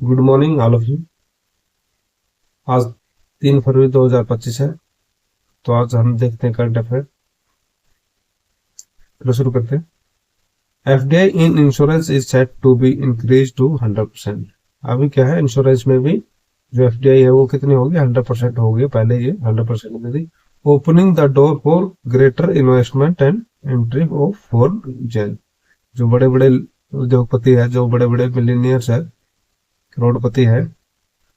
Good morning all of you. आज 3 फरवरी 2025 है। तो आज हम देखते हैं करंट अफेयर। चलो शुरू करते हैं। FDI in insurance is set to be increase to 100%। अभी क्या है, इंश्योरेंस में भी जो एफडीआई है वो कितनी होगी, 100% होगी। पहले ये 100% में थी। Opening the door for greater investment and entry of foreign. जो बड़े बड़े उद्योगपति है, जो बड़े बड़े मिलीनियर्स है, करोड़पति है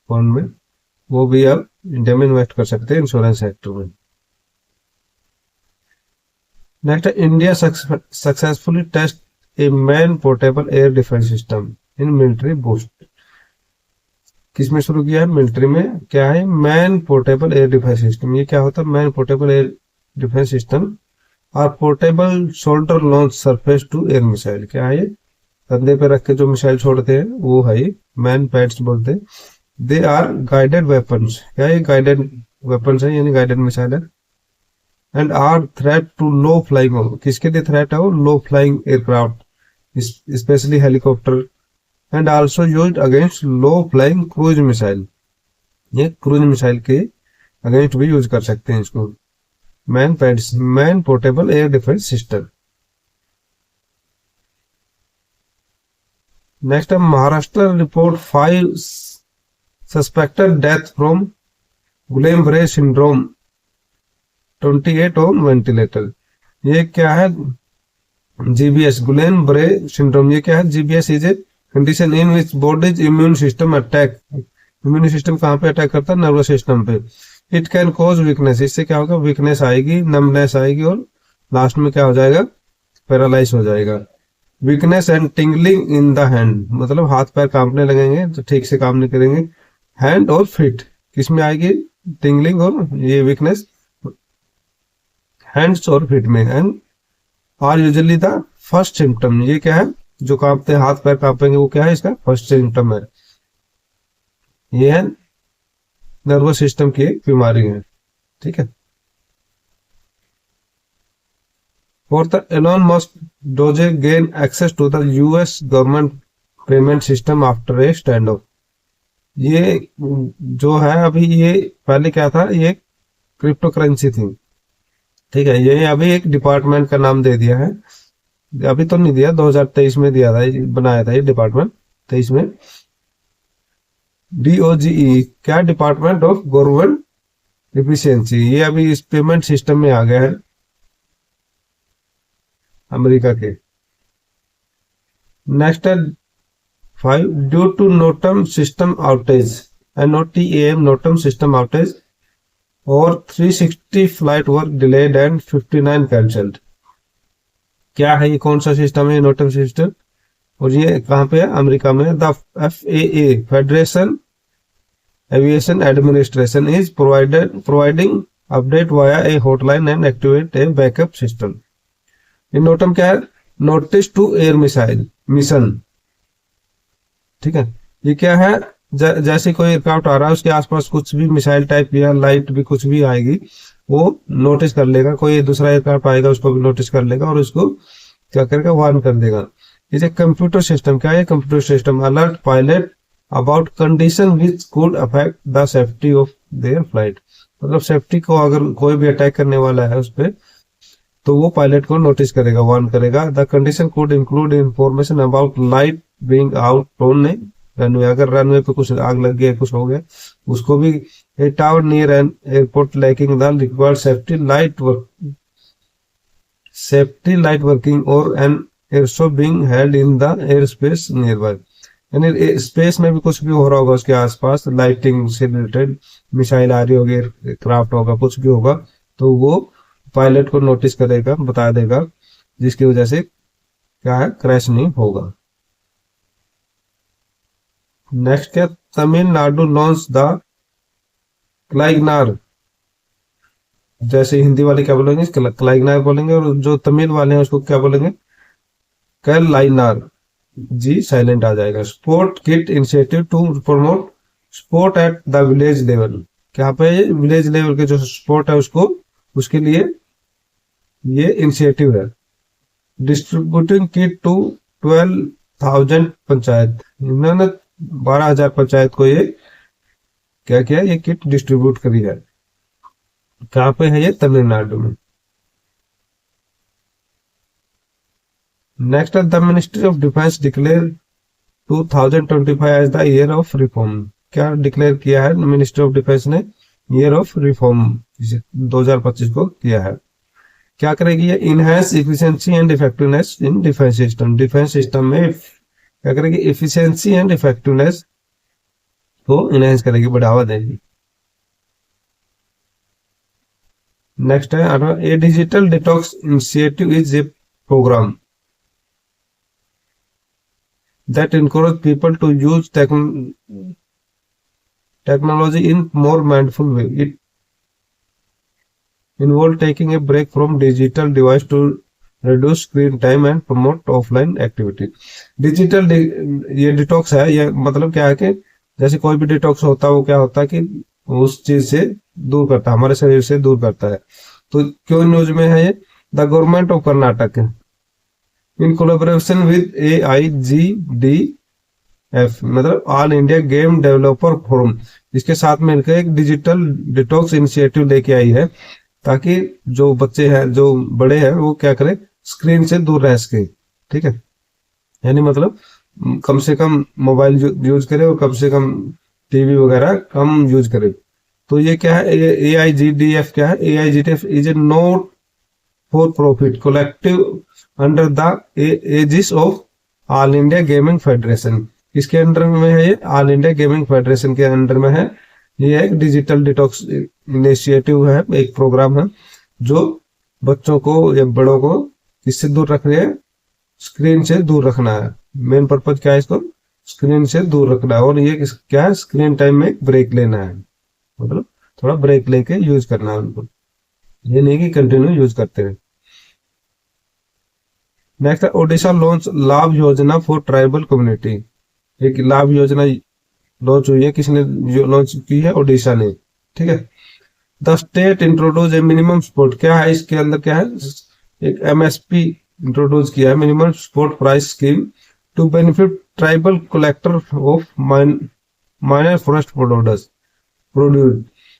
फॉर्म में, वो भी अब इंडिया में इन्वेस्ट कर सकते हैं इंश्योरेंस सेक्टर में। Next, India successfully test a man portable air defence system in military boost. किसमें शुरू किया है? मिलिट्री में। क्या है? Man portable air defence system. ये क्या होता है? Man portable air defence system और portable shoulder launch surface to air missile. क्या है? कंधे पे रख के जो मिसाइल छोड़ते हैं वो है ये मैन पैड्स बोलते हैं। They are guided weapons. क्या ये गाइडेड वेपन्स है, यानी गाइडेड मिसाइल है। And are threat to low flying. किसके लिए थ्रेट है? वो low flying aircraft, specially helicopter. And also used against low flying cruise missile. ये क्रूज मिसाइल के अगेंस्ट भी यूज कर सकते हैं इसको। Man pads, man portable air defence system. Next है Maharashtra report 5 suspected death from Guillain Barre syndrome, 28 on ventilator. ये क्या है? GBS, Guillain Barre syndrome. ये क्या है? GBS is a condition in which body's immune system attack. Immune system कहाँ पे attack करता है? नर्वस सिस्टम पे। It can cause weakness. इससे क्या होगा? वीकनेस आएगी, नमनेस आएगी और लास्ट में क्या हो जाएगा? पैरालाइज हो जाएगा। Weakness and tingling in the hand, मतलब हाथ पैर कांपने लगेंगे तो ठीक से काम नहीं करेंगे। हैंड और फिट, किसमें आएगी टिंगलिंग और ये वीकनेस? हैंड्स और फिट में। And are usually the first symptom. ये क्या है? जो कांपते हाथ पैर कांपेंगे वो क्या है? इसका फर्स्ट सिम्टम है। ये है नर्वस सिस्टम की एक बीमारी है। ठीक है। Fourth, Elon Musk DOGE gain access to the US government payment system after a stand off. ये जो है अभी, ये पहले क्या था? ये क्रिप्टो करेंसी थी। ठीक है। ये अभी एक डिपार्टमेंट का नाम दे दिया है। अभी तो नहीं दिया, 2023 में दिया था, बनाया था ये डिपार्टमेंट 23 में। डीओजीई, क्या? Department of government efficiency. ये अभी इस पेमेंट सिस्टम में आ गया है अमेरिका के। नेक्स्ट है 5, due to NOTAM system outage, NOTAM NOTAM system outage और 360 flight were delayed and 59 cancelled. क्या है? ये कौन सा सिस्टम है? NOTAM system. और ये कहाँ पे है? अमेरिका में। The FAA federation aviation administration is providing update via a hotline and activate a backup system. ये नोटम क्या है? Notice to air missile mission. ठीक है। ये क्या है? जैसे कोई एयरक्राफ्ट आ रहा है, उसके आसपास कुछ भी मिसाइल टाइप या लाइट भी कुछ भी आएगी, वो नोटिस कर लेगा। कोई दूसरा एयरक्राफ्ट आएगा, उसको भी नोटिस कर लेगा और उसको क्या करेगा? वार्न कर देगा। इसे कंप्यूटर सिस्टम। क्या है? Computer system alert pilot about condition which could affect the safety of their flight. मतलब सेफ्टी को अगर कोई भी अटैक करने वाला है उस पर, तो वो पायलट को नोटिस करेगा, वार्न करेगा। The condition could include information about light being out on runway. अगर रनवे पे कुछ आग लग गया, कुछ हो गया, उसको भी। A tower near an airport lacking the required safety light working और an air show being held in the air space nearby. यानी स्पेस में भी कुछ भी हो रहा होगा उसके आसपास, लाइटिंग से रिलेटेड, मिसाइल आ रही होगी, क्राफ्ट होगा, कुछ भी होगा, तो वो पायलट को नोटिस करेगा, बता देगा, जिसकी वजह से क्या है? क्रैश नहीं होगा। नेक्स्ट क्या? Tamil Nadu launch the Kalaignar. जैसे हिंदी वाले क्या बोलेंगे? क्लाइगनार बोलेंगे, और जो तमिल वाले हैं उसको क्या बोलेंगे? कैलाइनार। जी साइलेंट आ जाएगा। Sport kit initiative to promote sport at the village level. क्या पे? विलेज लेवल के जो स्पोर्ट है उसको, उसके लिए ये इनिशिएटिव है। Distributing kit to 12,000 panchayat. इन्होंने 12,000 पंचायत को ये क्या किया, ये किट डिस्ट्रीब्यूट करी है। कहाँ पे है ये, तमिलनाडु में। नेक्स्ट है the ministry of defence declare 2025 as the year of reform. क्या डिक्लेयर किया है मिनिस्ट्री ऑफ डिफेंस ने, ईयर ऑफ रिफॉर्म 2025 को किया है। क्या करेगी ये, enhance efficiency and effectiveness in defence system. Defence system में क्या करेगी, इफिशिएंसी एंड इफेक्टिवनेस को इनहेंस करेगी, बढ़ावा देगी। नेक्स्ट है ए digital detox initiative is a programme that encourage people to use technology in more mindful way. It involves taking a break from digital device to reduce screen time and promote offline activity. Digital ये detox है, ये मतलब क्या है कि जैसे कोई भी डिटॉक्स होता है वो क्या होता है कि उस चीज से दूर करता है, हमारे शरीर से दूर करता है। तो क्यों न्यूज में है ये, the government of Karnataka in collaboration with AIGDF मतलब all India game developer forum, इसके साथ मिलकर एक डिजिटल डिटॉक्स इनिशिएटिव लेके आई है, ताकि जो बच्चे हैं, जो बड़े हैं, वो क्या करें, स्क्रीन से दूर रह सके। ठीक है, यानी मतलब कम से कम मोबाइल यूज करे और कम से कम टीवी वगैरह कम यूज करे। तो ये क्या है, AIGDF क्या है, AIGDF is a not for profit collective under the aegis of all India gaming federation. इसके अंडर में है ये, ऑल इंडिया गेमिंग फेडरेशन के अंडर में है। ये एक डिजिटल डिटॉक्स इनिशिएटिव है, एक प्रोग्राम है जो बच्चों को या बड़ों को किससे दूर रख रहे हैं, स्क्रीन से दूर रखना है। मेन पर्पज क्या है, इसको स्क्रीन से दूर रखना है। और ये क्या है, स्क्रीन टाइम में एक ब्रेक लेना है, मतलब थोड़ा ब्रेक लेके यूज करना है उनको, ये नहीं कि कंटिन्यू यूज करते रहे। नेक्स्ट है ओडिशा लॉन्च लाभ योजना फॉर ट्राइबल कम्युनिटी। एक लाभ योजना लॉन्च हुई है, किसने लॉन्च की है, ओडिशा ने। ठीक है, the state introduce A minimum support. क्या है इसके अंदर, क्या है, एक MSP इंट्रोड्यूस किया है, minimum support price scheme to benefit tribal collector of minor forest produce.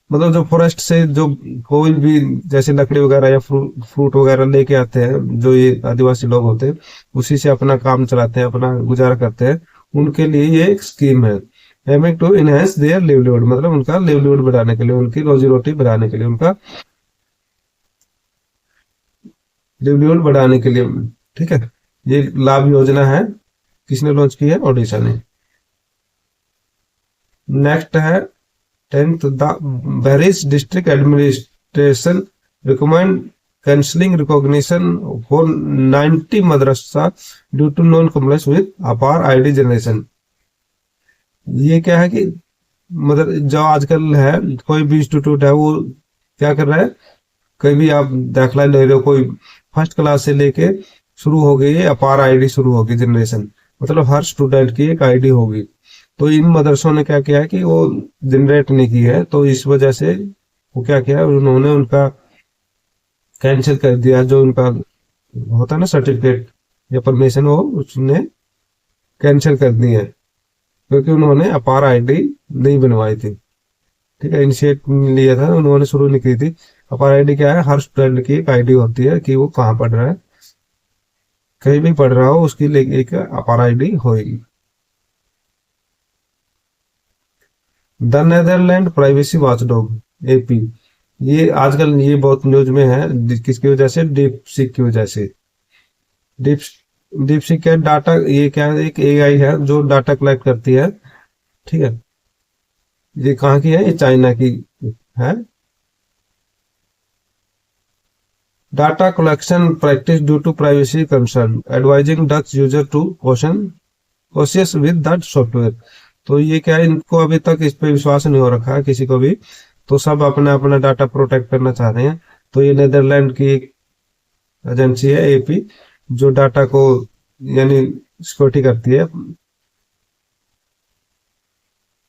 मतलब जो फॉरेस्ट से जो कोई भी जैसे लकड़ी वगैरह या फ्रूट वगैरह लेके आते हैं, जो ये आदिवासी लोग होते हैं, उसी से अपना काम चलाते हैं, अपना गुजारा करते हैं, उनके लिए ये एक स्कीम है, aiming to enhance their livelihood, मतलब उनका लिवलीहुड बढ़ाने के लिए, उनकी रोजी रोटी बढ़ाने के लिए, उनका लिवलीहुड बढ़ाने के लिए। ठीक है, ये लाभ योजना है, किसने लॉन्च की है, ओडिशा ने। नेक्स्ट है 10th, the Bharis district administration recommend cancelling recognition for 90 madrasa due to non-compliance with APAR ID generation। ये क्या है कि मतलब जो आजकल है, कोई भी इंस्टीट्यूट है वो क्या कर रहा है, कहीं भी आप दाखिला ले रहे हो, कोई फर्स्ट क्लास से लेके शुरू हो गई है अपार ID शुरू होगी जनरेशन, मतलब हर स्टूडेंट की एक ID होगी। तो इन मदरसों ने क्या किया है कि वो जनरेट नहीं की है, तो इस वजह से वो क्या किया, उन्होंने उनका कैंसिल कर दिया, जो उनका होता है ना सर्टिफिकेट या परमिशन, वो उसने कैंसिल कर दी है, क्योंकि उन्होंने अपार ID नहीं बनवाई थी। ठीक है, इनिशिएट लिया था उन्होंने, शुरू नहीं की थी। अपार ID क्या है, हर स्टूडेंट की एक ID होती है कि वो कहाँ पढ़ रहा है, कहीं भी पढ़ रहा हो उसकी एक अपार ID होगी। The Netherland privacy watchdog AP, ये आजकल ये बहुत न्यूज में है, किसकी वजह से, डीपसीक की वजह से। डीपसीक क्या डाटा, ये क्या है, एक AI है जो डाटा कलेक्ट करती है। ठीक है, ये कहाँ की है, ये चाइना की है। Data collection practice due to privacy concern, advising Dutch user to cautious with that software. तो ये क्या है, इनको अभी तक इस पे विश्वास नहीं हो रखा है किसी को भी, तो सब अपना अपना डाटा प्रोटेक्ट करना चाह रहे हैं। तो ये नेदरलैंड की एक एजेंसी है AP, जो डाटा को यानी सिक्योरिटी करती है।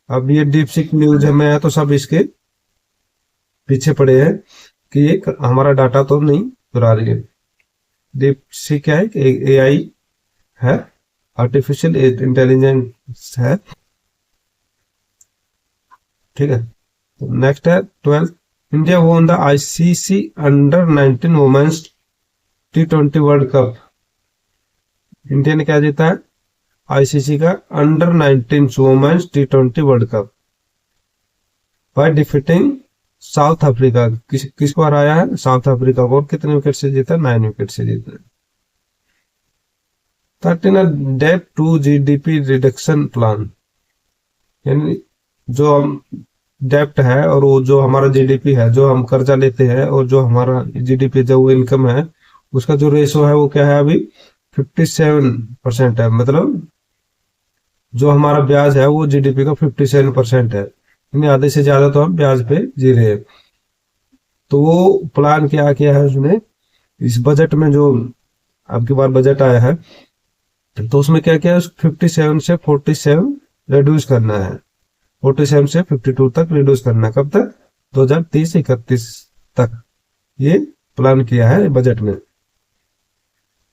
अब ये डीपसीक न्यूज में है तो सब इसके पीछे पड़े हैं कि ये हमारा डाटा तो नहीं चुरा रही है। डीपसीक क्या है, AI है, आर्टिफिशियल इंटेलिजेंस है, ठीक है। नेक्स्ट है 12th, India won the ICC under 19 women's T20 world cup. India ने क्या जीता है आईसीसी का under 19 women's T20 world cup by defeating South Africa. किसको हराया है साउथ अफ्रीका को, और कितने विकेट से जीता 9 विकेट से जीता। 13 debt to GDP reduction plan, यानी जो हम डेप्ट है और वो जो हमारा जीडीपी है, जो हम कर्जा लेते हैं और जो हमारा जीडीपी जो वो इनकम है, उसका जो रेशो है वो क्या है अभी 57% है। मतलब जो हमारा ब्याज है वो जीडीपी का 57% है, यानी आधे से ज्यादा तो हम ब्याज पे जी रहे हैं। तो वो प्लान क्या किया है उसने इस बजट में, जो अब की बार बजट आया है, तो उसमें क्या किया है 57 से 47 रिड्यूस करना है, 47 से 52 तक रिड्यूस करना है। कब तक 2030-31 तक ये प्लान किया है बजट में।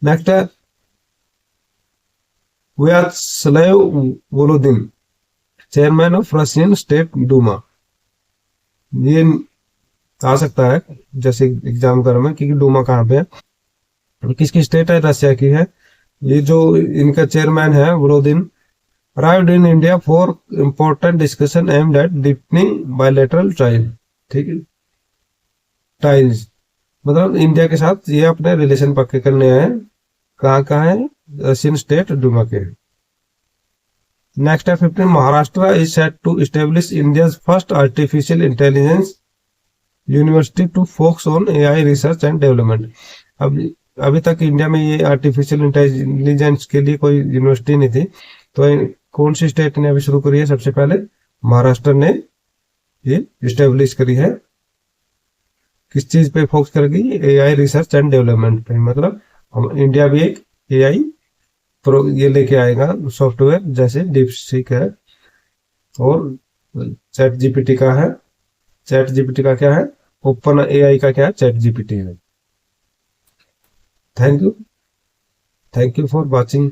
नेक्स्ट है Vyacheslav Volodin, chairman of Russian State Duma. ये आ सकता है जैसे एग्जाम कर में कि डूमा कहाँ पे है, किसकी स्टेट है, रशिया की है। ये जो इनका चेयरमैन है Volodin arrived in India for important discussion aimed at deepening bilateral ties, ठीक है, टाइज मतलब इंडिया के साथ ये अपने रिलेशन पक्के करने आए। कहाँ है रशियन स्टेट डूमा के। नेक्स्ट है 15, Maharashtra is set to establish India first artificial intelligence university to focus on AI research and development. अब अभी तक इंडिया में ये आर्टिफिशियल इंटेलिजेंस के लिए कोई यूनिवर्सिटी नहीं थी, तो कौन सी स्टेट ने अभी शुरू करी है, सबसे पहले महाराष्ट्र ने ये इस्टेब्लिश करी है। किस चीज पे फोकस करेगी, एआई रिसर्च एंड डेवलपमेंट पे। मतलब हम इंडिया भी एक एआई ये लेके आएगा सॉफ्टवेयर, जैसे डीपसीक है और चैट जीपीटी का है। चैट जीपीटी का क्या है, ओपन एआई का क्या है, चैट जीपीटी है। Thank you for watching.